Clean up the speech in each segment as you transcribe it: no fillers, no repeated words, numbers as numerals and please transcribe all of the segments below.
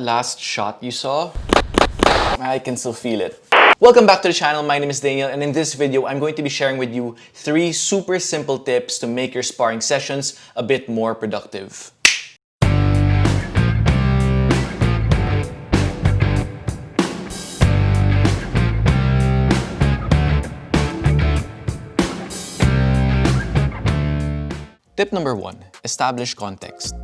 last shot you saw? I can still feel it. Welcome back to the channel. My name is Daniel, and in this video, I'm going to be sharing with you 3 super simple tips to make your sparring sessions a bit more productive. Tip number 1, establish context.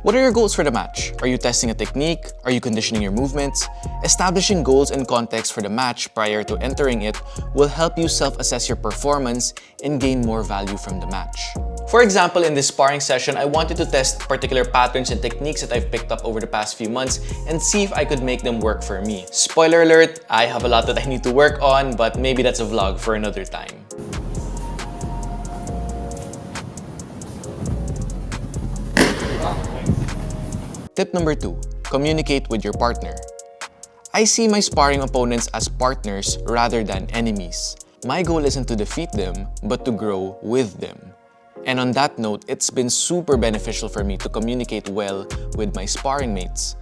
What are your goals for the match? Are you testing a technique? Are you conditioning your movements? Establishing goals and context for the match prior to entering it will help you self-assess your performance and gain more value from the match. For example, in this sparring session, I wanted to test particular patterns and techniques that I've picked up over the past few months and see if I could make them work for me. Spoiler alert, I have a lot that I need to work on, but maybe that's a vlog for another time. Tip number 2, communicate with your partner. I see my sparring opponents as partners rather than enemies. My goal isn't to defeat them, but to grow with them. And on that note, it's been super beneficial for me to communicate well with my sparring mates.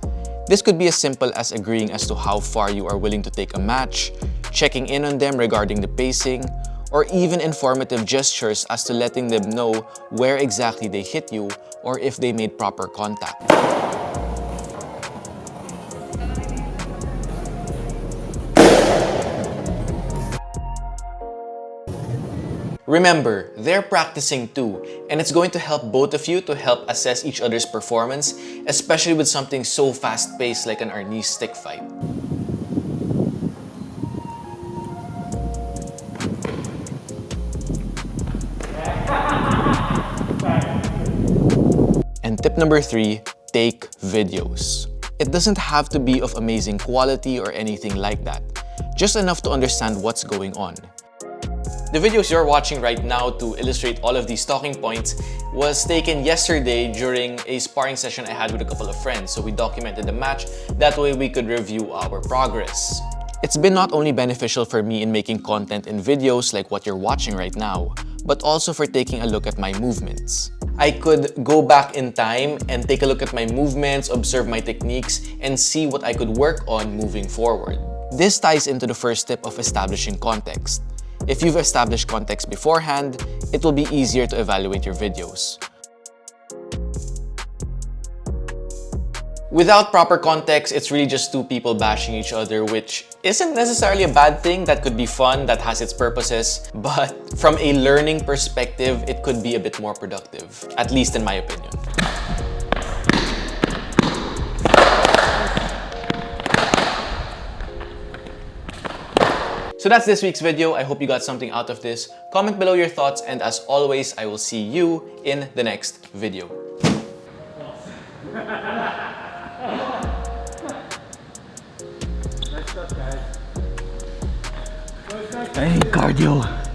This could be as simple as agreeing as to how far you are willing to take a match, checking in on them regarding the pacing, or even informative gestures as to letting them know where exactly they hit you or if they made proper contact. Remember, they're practicing too, and it's going to help both of you to help assess each other's performance, especially with something so fast-paced like an Arnis stick fight. And tip number 3, take videos. It doesn't have to be of amazing quality or anything like that, just enough to understand what's going on. The videos you're watching right now to illustrate all of these talking points was taken yesterday during a sparring session I had with a couple of friends, so we documented the match, that way we could review our progress. It's been not only beneficial for me in making content in videos like what you're watching right now, but also for taking a look at my movements. I could go back in time and take a look at my movements, observe my techniques, and see what I could work on moving forward. This ties into the first step of establishing context. If you've established context beforehand, it will be easier to evaluate your videos. Without proper context, it's really just 2 people bashing each other, which isn't necessarily a bad thing. That could be fun, that has its purposes, but from a learning perspective, it could be a bit more productive, at least in my opinion. So that's this week's video. I hope you got something out of this. Comment below your thoughts, and as always, I will see you in the next video. Hey, cardio.